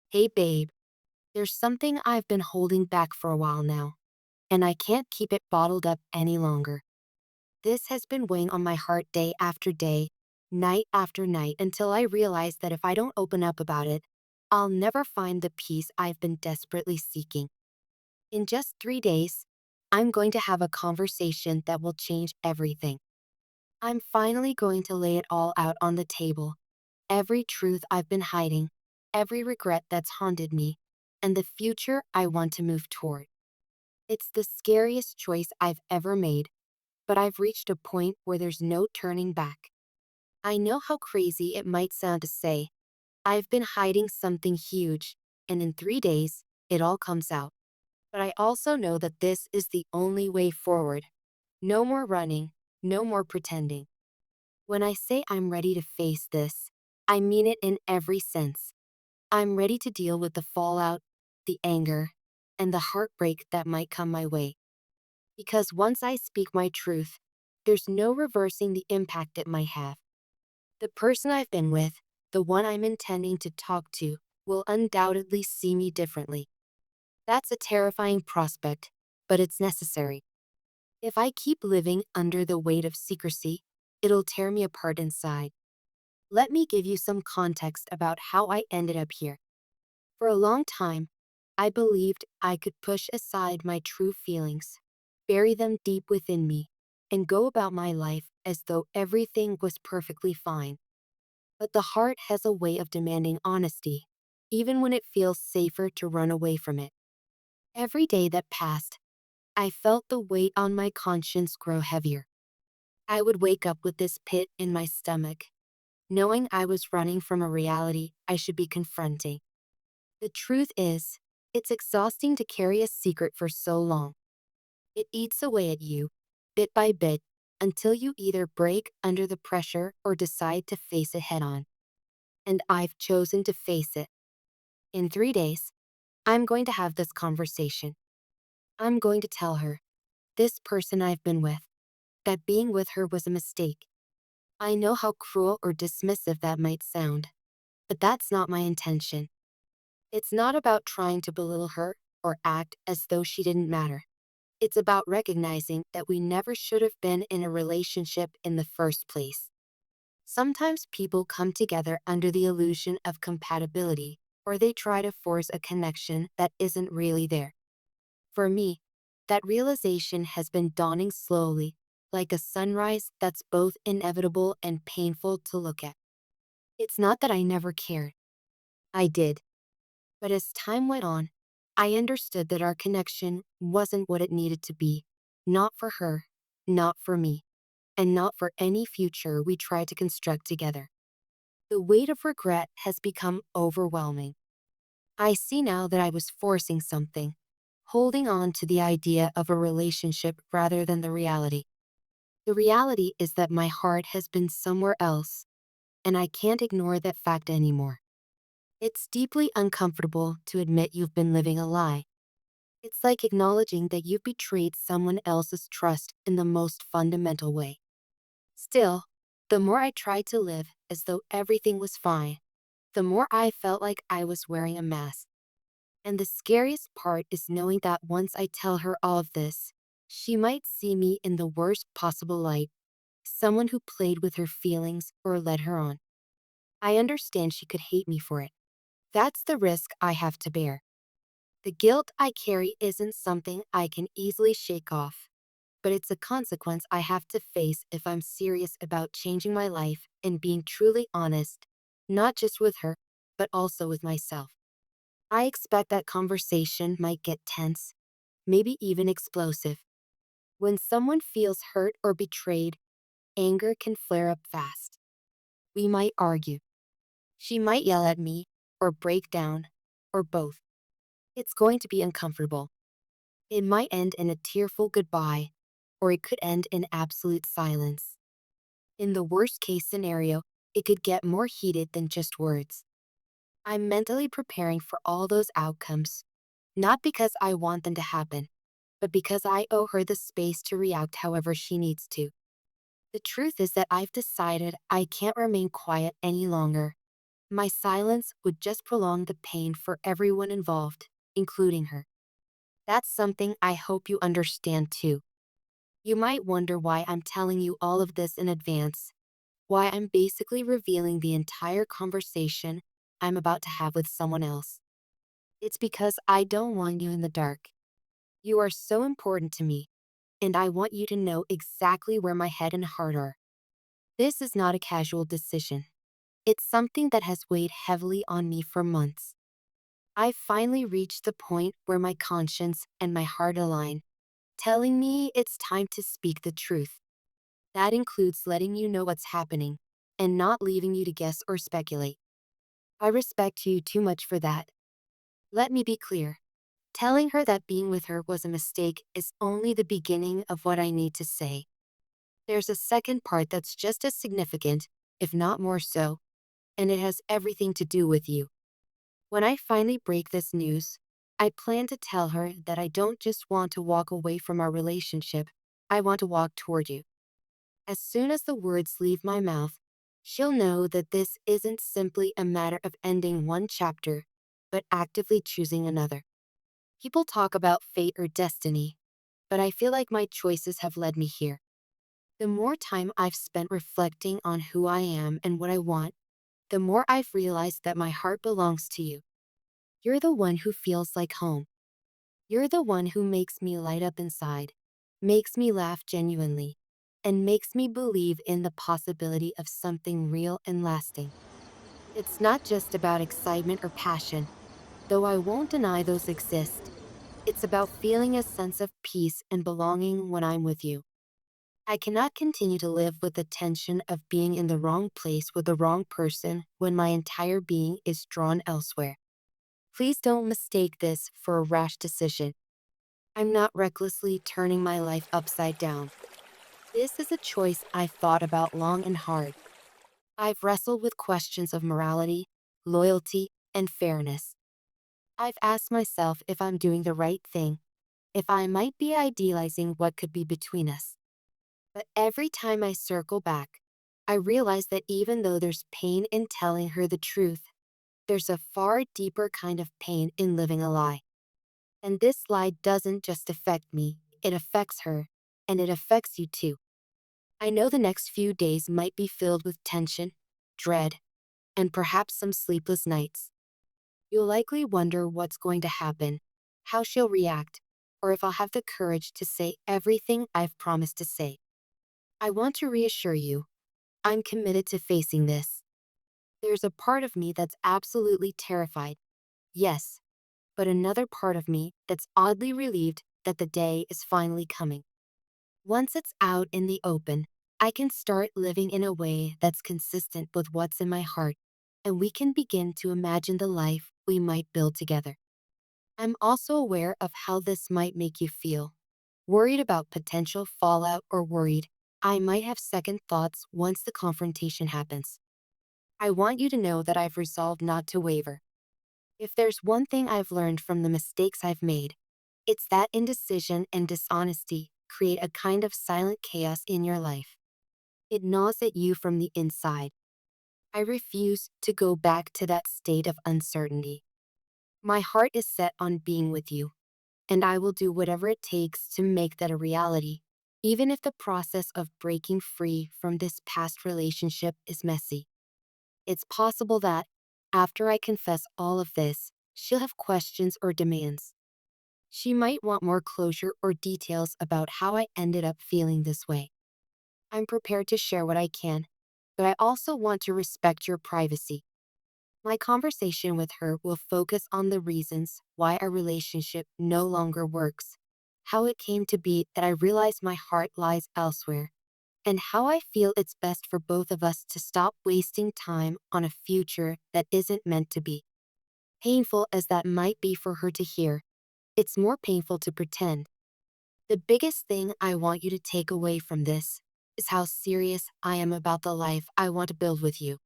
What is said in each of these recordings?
Hey babe, there's something I've been holding back for a while now, and I can't keep it bottled up any longer. This has been weighing on my heart day after day, night after night, until I realize that if I don't open up about it, I'll never find the peace I've been desperately seeking. In just 3 days, I'm going to have a conversation that will change everything. I'm finally going to lay it all out on the table. Every truth I've been hiding, every regret that's haunted me, and the future I want to move toward. It's the scariest choice I've ever made, but I've reached a point where there's no turning back. I know how crazy it might sound to say, I've been hiding something huge, and in 3 days, it all comes out. But I also know that this is the only way forward. No more running, no more pretending. When I say I'm ready to face this, I mean it in every sense. I'm ready to deal with the fallout, the anger, and the heartbreak that might come my way. Because once I speak my truth, there's no reversing the impact it might have. The person I've been with, the one I'm intending to talk to, will undoubtedly see me differently. That's a terrifying prospect, but it's necessary. If I keep living under the weight of secrecy, it'll tear me apart inside. Let me give you some context about how I ended up here. For a long time, I believed I could push aside my true feelings, bury them deep within me, and go about my life as though everything was perfectly fine. But the heart has a way of demanding honesty, even when it feels safer to run away from it. Every day that passed, I felt the weight on my conscience grow heavier. I would wake up with this pit in my stomach, knowing I was running from a reality I should be confronting. The truth is, it's exhausting to carry a secret for so long. It eats away at you, bit by bit, until you either break under the pressure or decide to face it head on. And I've chosen to face it. In 3 days, I'm going to have this conversation. I'm going to tell her, this person I've been with, that being with her was a mistake. I know how cruel or dismissive that might sound, but that's not my intention. It's not about trying to belittle her or act as though she didn't matter. It's about recognizing that we never should have been in a relationship in the first place. Sometimes people come together under the illusion of compatibility, or they try to force a connection that isn't really there. For me, that realization has been dawning slowly, like a sunrise that's both inevitable and painful to look at. It's not that I never cared. I did. But as time went on, I understood that our connection wasn't what it needed to be. Not for her, not for me, and not for any future we tried to construct together. The weight of regret has become overwhelming. I see now that I was forcing something, holding on to the idea of a relationship rather than the reality. The reality is that my heart has been somewhere else, and I can't ignore that fact anymore. It's deeply uncomfortable to admit you've been living a lie. It's like acknowledging that you've betrayed someone else's trust in the most fundamental way. Still, the more I tried to live as though everything was fine, the more I felt like I was wearing a mask. And the scariest part is knowing that once I tell her all of this, she might see me in the worst possible light, someone who played with her feelings or led her on. I understand she could hate me for it. That's the risk I have to bear. The guilt I carry isn't something I can easily shake off, but it's a consequence I have to face if I'm serious about changing my life and being truly honest, not just with her, but also with myself. I expect that conversation might get tense, maybe even explosive. When someone feels hurt or betrayed, anger can flare up fast. We might argue. She might yell at me, or break down, or both. It's going to be uncomfortable. It might end in a tearful goodbye, or it could end in absolute silence. In the worst case scenario, it could get more heated than just words. I'm mentally preparing for all those outcomes, not because I want them to happen, but because I owe her the space to react however she needs to. The truth is that I've decided I can't remain quiet any longer. My silence would just prolong the pain for everyone involved, including her. That's something I hope you understand too. You might wonder why I'm telling you all of this in advance, why I'm basically revealing the entire conversation I'm about to have with someone else. It's because I don't want you in the dark. You are so important to me, and I want you to know exactly where my head and heart are. This is not a casual decision. It's something that has weighed heavily on me for months. I finally reached the point where my conscience and my heart align, telling me it's time to speak the truth. That includes letting you know what's happening and not leaving you to guess or speculate. I respect you too much for that. Let me be clear. Telling her that being with her was a mistake is only the beginning of what I need to say. There's a second part that's just as significant, if not more so, and it has everything to do with you. When I finally break this news, I plan to tell her that I don't just want to walk away from our relationship, I want to walk toward you. As soon as the words leave my mouth, she'll know that this isn't simply a matter of ending one chapter, but actively choosing another. People talk about fate or destiny, but I feel like my choices have led me here. The more time I've spent reflecting on who I am and what I want, the more I've realized that my heart belongs to you. You're the one who feels like home. You're the one who makes me light up inside, makes me laugh genuinely, and makes me believe in the possibility of something real and lasting. It's not just about excitement or passion, though I won't deny those exist. It's about feeling a sense of peace and belonging when I'm with you. I cannot continue to live with the tension of being in the wrong place with the wrong person when my entire being is drawn elsewhere. Please don't mistake this for a rash decision. I'm not recklessly turning my life upside down. This is a choice I've thought about long and hard. I've wrestled with questions of morality, loyalty, and fairness. I've asked myself if I'm doing the right thing, if I might be idealizing what could be between us. But every time I circle back, I realize that even though there's pain in telling her the truth, there's a far deeper kind of pain in living a lie. And this lie doesn't just affect me, it affects her, and it affects you too. I know the next few days might be filled with tension, dread, and perhaps some sleepless nights. You'll likely wonder what's going to happen, how she'll react, or if I'll have the courage to say everything I've promised to say. I want to reassure you, I'm committed to facing this. There's a part of me that's absolutely terrified, yes, but another part of me that's oddly relieved that the day is finally coming. Once it's out in the open, I can start living in a way that's consistent with what's in my heart, and we can begin to imagine the life we might build together. I'm also aware of how this might make you feel. Worried about potential fallout or worried I might have second thoughts once the confrontation happens. I want you to know that I've resolved not to waver. If there's one thing I've learned from the mistakes I've made, it's that indecision and dishonesty create a kind of silent chaos in your life. It gnaws at you from the inside. I refuse to go back to that state of uncertainty. My heart is set on being with you, and I will do whatever it takes to make that a reality, even if the process of breaking free from this past relationship is messy. It's possible that, after I confess all of this, she'll have questions or demands. She might want more closure or details about how I ended up feeling this way. I'm prepared to share what I can, but I also want to respect your privacy. My conversation with her will focus on the reasons why our relationship no longer works, how it came to be that I realize my heart lies elsewhere, and how I feel it's best for both of us to stop wasting time on a future that isn't meant to be. Painful as that might be for her to hear, it's more painful to pretend. The biggest thing I want you to take away from this is how serious I am about the life I want to build with you.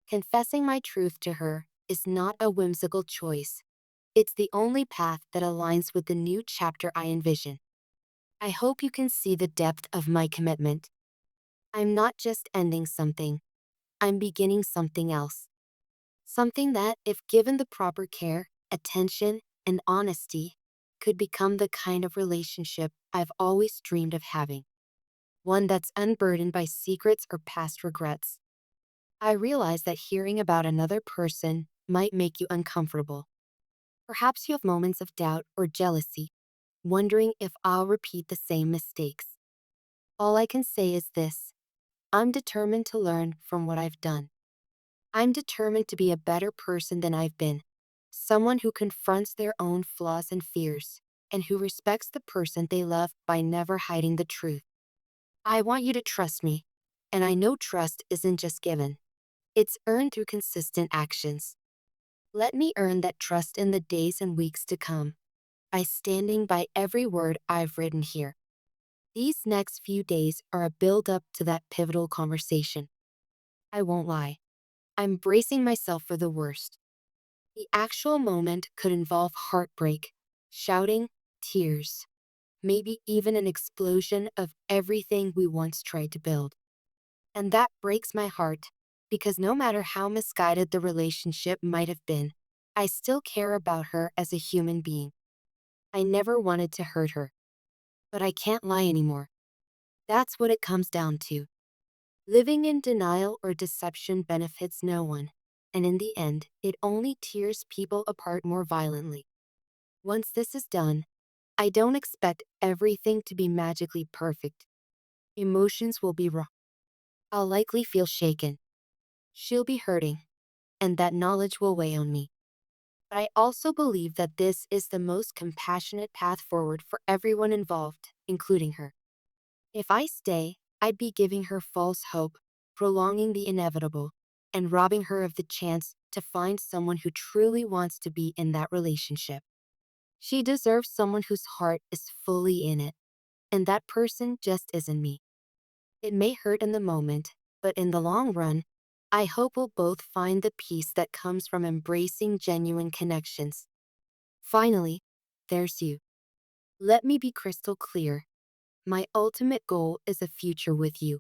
Confessing my truth to her is not a whimsical choice. It's the only path that aligns with the new chapter I envision. I hope you can see the depth of my commitment. I'm not just ending something, I'm beginning something else. Something that, if given the proper care, attention, and honesty, could become the kind of relationship I've always dreamed of having. One that's unburdened by secrets or past regrets. I realize that hearing about another person might make you uncomfortable. Perhaps you have moments of doubt or jealousy, wondering if I'll repeat the same mistakes. All I can say is this: I'm determined to learn from what I've done. I'm determined to be a better person than I've been. Someone who confronts their own flaws and fears, and who respects the person they love by never hiding the truth. I want you to trust me, and I know trust isn't just given. It's earned through consistent actions. Let me earn that trust in the days and weeks to come by standing by every word I've written here. These next few days are a build-up to that pivotal conversation. I won't lie. I'm bracing myself for the worst. The actual moment could involve heartbreak, shouting, tears, maybe even an explosion of everything we once tried to build. And that breaks my heart, because no matter how misguided the relationship might have been, I still care about her as a human being. I never wanted to hurt her. But I can't lie anymore. That's what it comes down to. Living in denial or deception benefits no one, and in the end, it only tears people apart more violently. Once this is done, I don't expect everything to be magically perfect. Emotions will be raw. I'll likely feel shaken. She'll be hurting, and that knowledge will weigh on me. But I also believe that this is the most compassionate path forward for everyone involved, including her. If I stay, I'd be giving her false hope, prolonging the inevitable, and robbing her of the chance to find someone who truly wants to be in that relationship. She deserves someone whose heart is fully in it, and that person just isn't me. It may hurt in the moment, but in the long run, I hope we'll both find the peace that comes from embracing genuine connections. Finally, there's you. Let me be crystal clear. My ultimate goal is a future with you.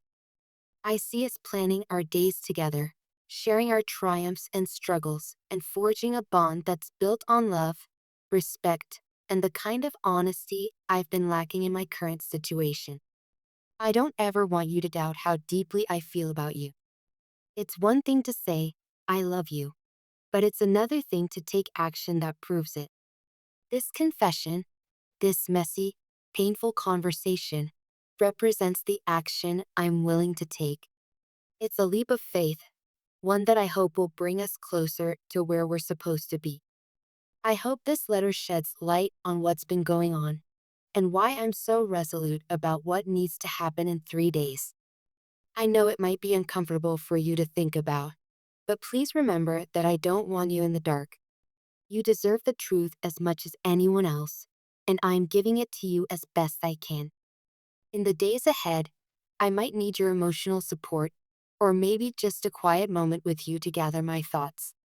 I see us planning our days together, sharing our triumphs and struggles, and forging a bond that's built on love, respect, and the kind of honesty I've been lacking in my current situation. I don't ever want you to doubt how deeply I feel about you. It's one thing to say, I love you, but it's another thing to take action that proves it. This confession, this messy, painful conversation, represents the action I'm willing to take. It's a leap of faith, one that I hope will bring us closer to where we're supposed to be. I hope this letter sheds light on what's been going on, and why I'm so resolute about what needs to happen in 3 days. I know it might be uncomfortable for you to think about, but please remember that I don't want you in the dark. You deserve the truth as much as anyone else, and I'm giving it to you as best I can. In the days ahead, I might need your emotional support, or maybe just a quiet moment with you to gather my thoughts.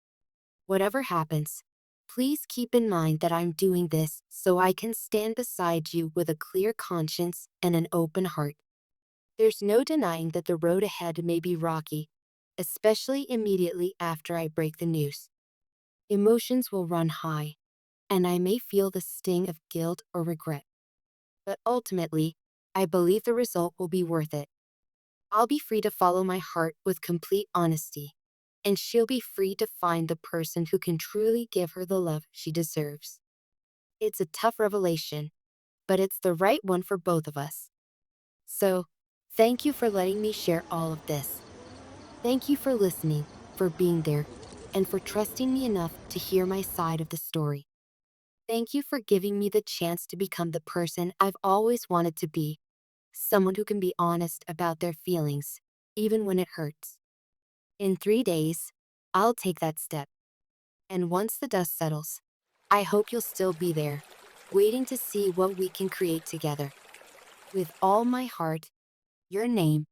Whatever happens, please keep in mind that I'm doing this so I can stand beside you with a clear conscience and an open heart. There's no denying that the road ahead may be rocky, especially immediately after I break the news. Emotions will run high, and I may feel the sting of guilt or regret. But ultimately, I believe the result will be worth it. I'll be free to follow my heart with complete honesty, and she'll be free to find the person who can truly give her the love she deserves. It's a tough revelation, but it's the right one for both of us. So, thank you for letting me share all of this. Thank you for listening, for being there, and for trusting me enough to hear my side of the story. Thank you for giving me the chance to become the person I've always wanted to be, someone who can be honest about their feelings, even when it hurts. In 3 days, I'll take that step. And once the dust settles, I hope you'll still be there, waiting to see what we can create together. With all my heart, your name